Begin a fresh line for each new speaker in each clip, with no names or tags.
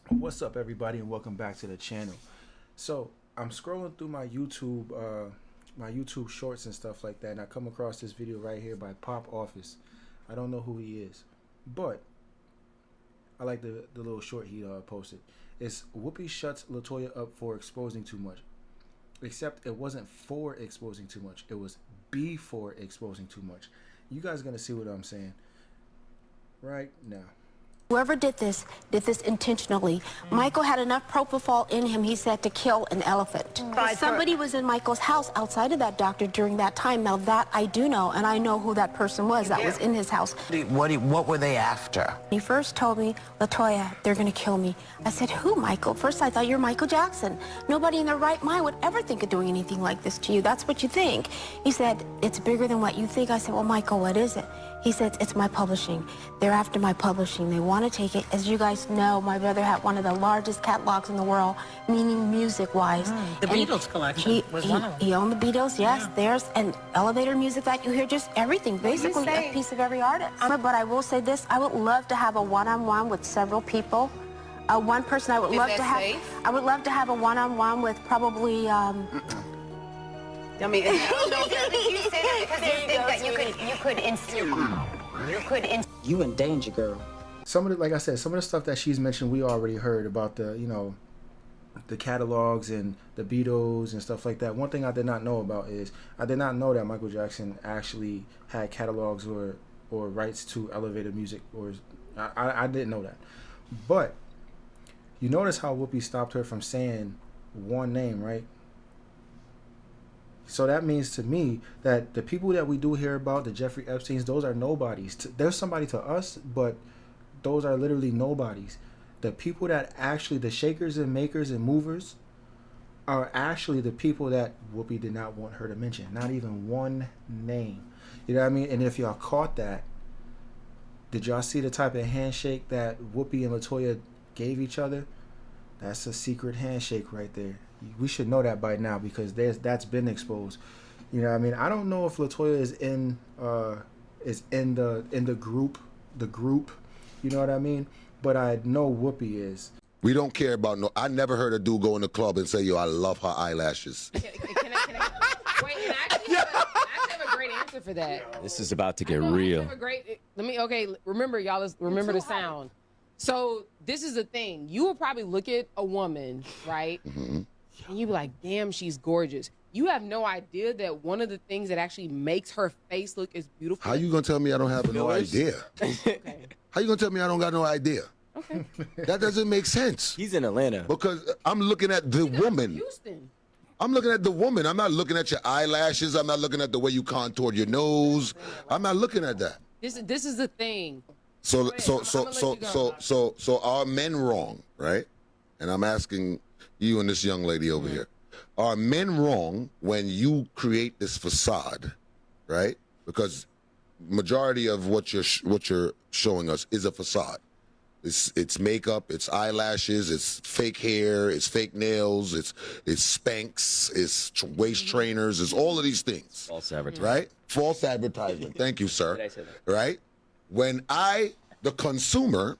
What's up, everybody, and welcome back to the channel. So I'm scrolling through my YouTube shorts and stuff like that, and I come across this video right here by Pop Office. I don't know who he is, but I like the little short he posted. It's Whoopi shuts Latoya up for exposing too much. Except it wasn't for exposing too much. It was before exposing too much. You guys are gonna see what I'm saying right now.
Whoever did this intentionally. Michael had enough propofol in him, he said, to kill an elephant. Somebody was in Michael's house outside of that doctor during that time. Now that I do know, and I know who that person was that was in his house.
What were they after?
He first told me, Latoya, they're gonna kill me. I said, who, Michael? First I thought you're Michael Jackson. Nobody in their right mind would ever think of doing anything like this to you. That's what you think. He said, it's bigger than what you think. I said, well, Michael, what is it? He said, it's my publishing. They're after my publishing. They want to take it. As you guys know, my brother had one of the largest catalogs in the world, meaning music-wise.
The Beatles collection was one of them.
He owned the Beatles, yes. There's an elevator music that you hear, just everything, basically a piece of every artist. But I will say this, I would love to have a one-on-one with several people. One person I would love to have. Safe? I would love to have a one-on-one with probably
I mean, I don't know if you say that because they think that
You in danger, girl.
Some of the, like I said, some of the stuff that she's mentioned, we already heard about the, the catalogs and the Beatles and stuff like that. One thing I did not know about is I did not know that Michael Jackson actually had catalogs or rights to elevator music, or I didn't know that. But you notice how Whoopi stopped her from saying one name, right? So that means to me that the people that we do hear about, the Jeffrey Epsteins, those are nobodies. There's somebody to us, but those are literally nobodies. The people that actually, the shakers and makers and movers, are actually the people that Whoopi did not want her to mention. Not even one name. You know what I mean? And if y'all caught that, did y'all see the type of handshake that Whoopi and Latoya gave each other? That's a secret handshake right there. We should know that by now because that's been exposed. You know what I mean? I don't know if Latoya is in the group, you know what I mean? But I know Whoopi is.
We don't care about no. I never heard a dude go in the club and say, "Yo, I love her eyelashes."
Can I wait? And I actually have a great answer for that.
This is about to get real.
Remember, y'all. Remember the sound. So this is the thing. You will probably look at a woman, right?
Mm-hmm.
And you be like, damn, she's gorgeous. You have no idea that one of the things that actually makes her face look as beautiful.
How you gonna tell me I don't have no idea?
Okay.
How you gonna tell me I don't got no idea?
Okay.
That doesn't make sense.
He's in Atlanta.
Because I'm looking at the woman.
Houston.
I'm looking at the woman. I'm not looking at your eyelashes. I'm not looking at the way you contoured your nose. I'm not looking at that.
This is the thing.
So
I'ma
are men wrong, right? And I'm asking you and this young lady over here. Are men wrong when you create this facade, right? Because majority of what you're showing us is a facade. It's makeup, it's eyelashes, it's fake hair, it's fake nails, it's Spanx, it's waist trainers, it's all of these things.
False advertising.
Right? False advertisement. Thank you, sir.
Did I say that?
Right? When I, the consumer,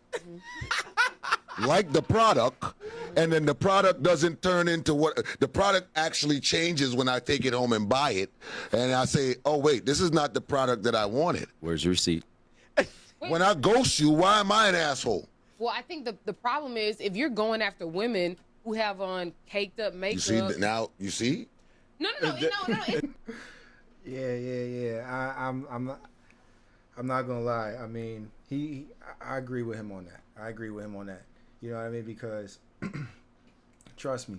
like the product, and then the product doesn't turn into what the product actually changes when I take it home and buy it, and I say, oh wait, this is not the product that I wanted.
Where's your receipt?
When I ghost you, why am I an asshole?
Well, I think the problem is if you're going after women who have on caked up makeup.
You see now? You see?
No.
Yeah. I'm not gonna lie. I mean, I agree with him on that. You know what I mean? Because trust me,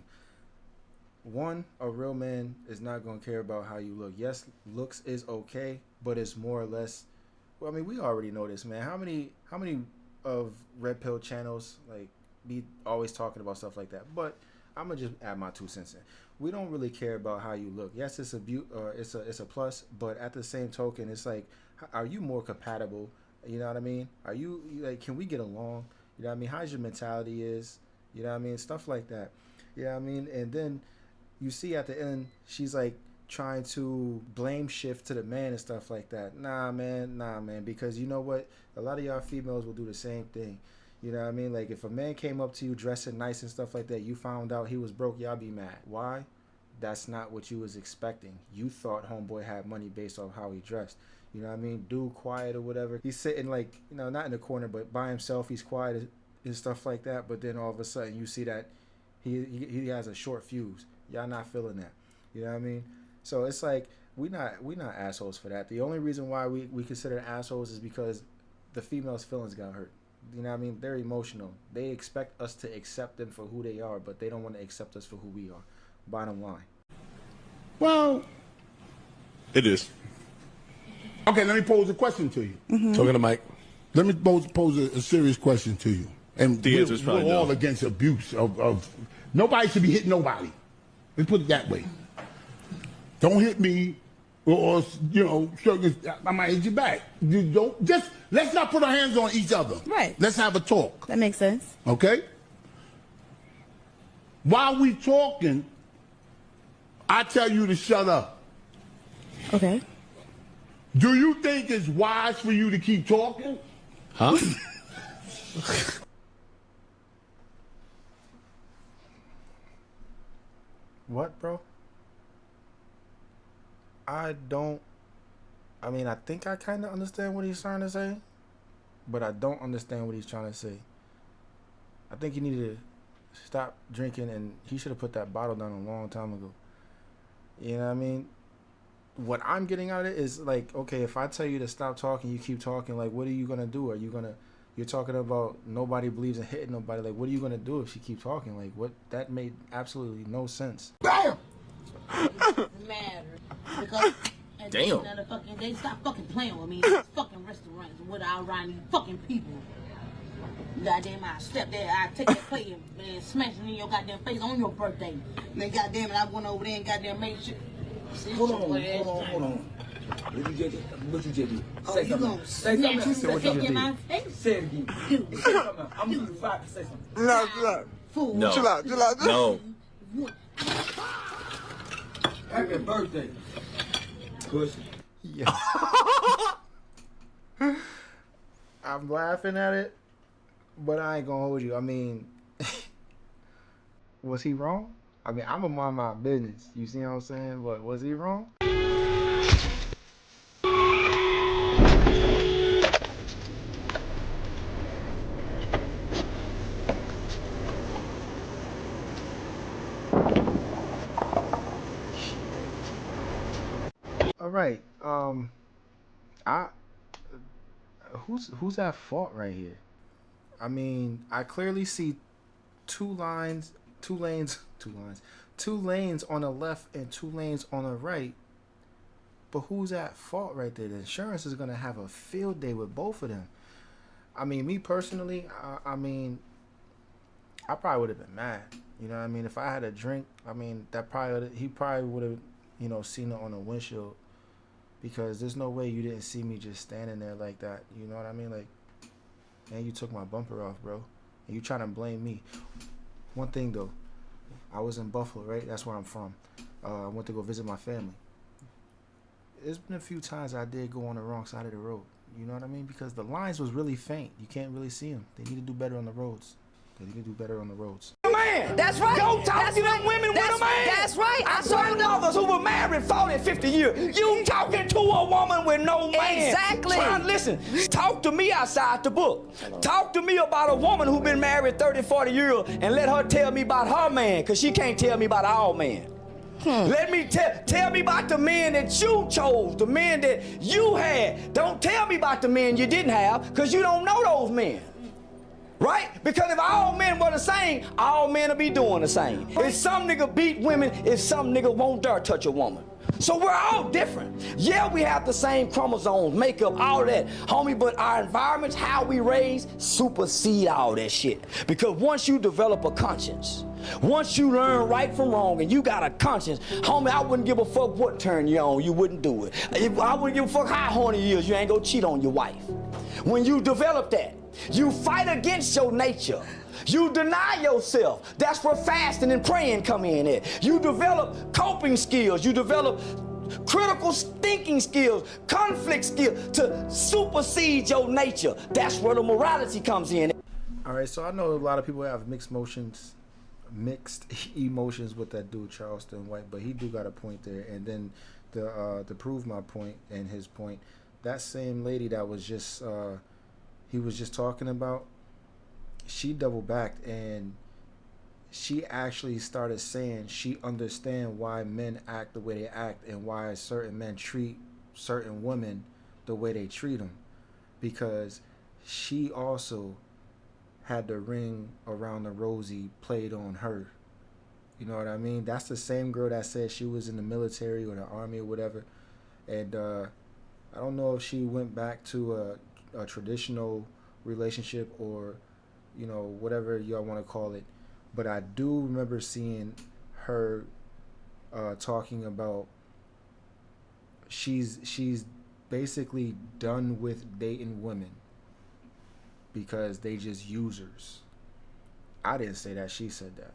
one, a real man is not gonna care about how you look. Yes, looks is okay, but it's more or less. Well, I mean, we already know this, man. How many of red pill channels like be always talking about stuff like that? But I'm gonna just add my 2 cents in. We don't really care about how you look. Yes, it's a plus, but at the same token, it's like, are you more compatible? You know what I mean? Are you like, can we get along? You know what I mean? How's your mentality is? You know what I mean? Stuff like that. You know what I mean? And then you see at the end, she's like trying to blame shift to the man and stuff like that. Nah, man, because you know what? A lot of y'all females will do the same thing. You know what I mean? Like, if a man came up to you dressing nice and stuff like that, you found out he was broke, y'all be mad. Why? That's not what you was expecting. You thought homeboy had money based off how he dressed. You know what I mean? Dude quiet or whatever. He's sitting like, you know, not in the corner, but by himself. He's quiet and stuff like that. But then all of a sudden you see that he has a short fuse. Y'all not feeling that. You know what I mean? So it's like, we not assholes for that. The only reason why we consider assholes is because the female's feelings got hurt. You know what I mean? They're emotional. They expect us to accept them for who they are, but they don't want to accept us for who we are. Bottom line.
Well,
it is.
Okay, let me pose a question to you.
Talking to Mike.
Let me pose a serious question to you. And
The answer's
we're
probably
all
no.
against abuse of nobody should be hitting nobody. Let's put it that way. Don't hit me, or you know, I might hit you back. You don't just let's not put our hands on each other.
Right.
Let's have a talk.
That makes sense.
Okay? While we talking, I tell you to shut up.
Okay.
Do you think it's wise for you to keep talking?
Huh?
What, bro? I think I kind of understand what he's trying to say, but I don't understand what he's trying to say. I think he needed to stop drinking, and he should have put that bottle down a long time ago. You know what I mean? What I'm getting out of it is like, okay, if I tell you to stop talking, you keep talking, like, what are you going to do? You're talking about nobody believes in hitting nobody. Like, what are you going to do if she keeps talking? Like, what? That made absolutely no sense.
Bam!
Matter because at the end of the fucking day, stop fucking playing with me in these fucking restaurants without around these fucking people. Goddamn, I step there, I take that plate and smash it in your goddamn face on your birthday. And then goddamn it, I went over there and goddamn made sure. Hold on.
What you just did?
Oh, you gonna snatch me the fuck in my face?
Say it again. Say something. I'm gonna give you 5 to say something.
Chill out.
Fool.
No.
Chill out.
No.
Happy birthday. Pussy.
Yeah. I'm laughing at it, but I ain't gonna hold you. I mean, was he wrong? I mean, I'm gonna mind my business. You see what I'm saying? But was he wrong? All right. Who's at fault right here? I mean, I clearly see two lanes on the left and 2 lanes on the right. But who's at fault right there? The insurance is gonna have a field day with both of them. I mean, me personally, I probably would have been mad. You know what I mean? If I had a drink, I mean, he probably would have, you know, seen it on the windshield. Because there's no way you didn't see me just standing there like that. You know what I mean? Like, man, you took my bumper off, bro. And you trying to blame me. One thing, though. I was in Buffalo, right? That's where I'm from. I went to go visit my family. There's been a few times I did go on the wrong side of the road. You know what I mean? Because the lines was really faint. You can't really see them. They need to do better on the roads.
Man,
That's right.
Go talk
That's
to them
right.
women with a man.
That's right. I saw them.
Grandmothers who were married 40, 50 years. You talking to a woman with no man.
Exactly.
Listen, talk to me outside the book. Talk to me about a woman who been married 30, 40 years and let her tell me about her man, because she can't tell me about our man. Let me tell me about the men that you chose, the men that you had. Don't tell me about the men you didn't have, because you don't know those men. Right? Because if all men were the same, all men would be doing the same. If some nigga beat women, if some nigga won't dare touch a woman. So we're all different. Yeah, we have the same chromosomes, makeup, all that, homie, but our environments, how we raise, supersede all that shit. Because once you develop a conscience, once you learn right from wrong and you got a conscience, homie, I wouldn't give a fuck what turn you on, you wouldn't do it. I wouldn't give a fuck how horny you is, you ain't gonna cheat on your wife. When you develop that, you fight against your nature. You deny yourself. That's where fasting and praying come in at. You develop coping skills. You develop critical thinking skills, conflict skills to supersede your nature. That's where the morality comes in.
All right, so I know a lot of people have mixed emotions with that dude Charleston White, but he do got a point there. And then to prove my point and his point, that same lady that was just he was just talking about, she double backed and she actually started saying she understand why men act the way they act and why certain men treat certain women the way they treat them, because she also had the ring around the rosy played on her. You know what I mean? That's the same girl that said she was in the military or the army or whatever. And I don't know if she went back to a traditional relationship or, you know, whatever y'all want to call it. But I do remember seeing her talking about she's basically done with dating women because they just users. I didn't say that. She said that.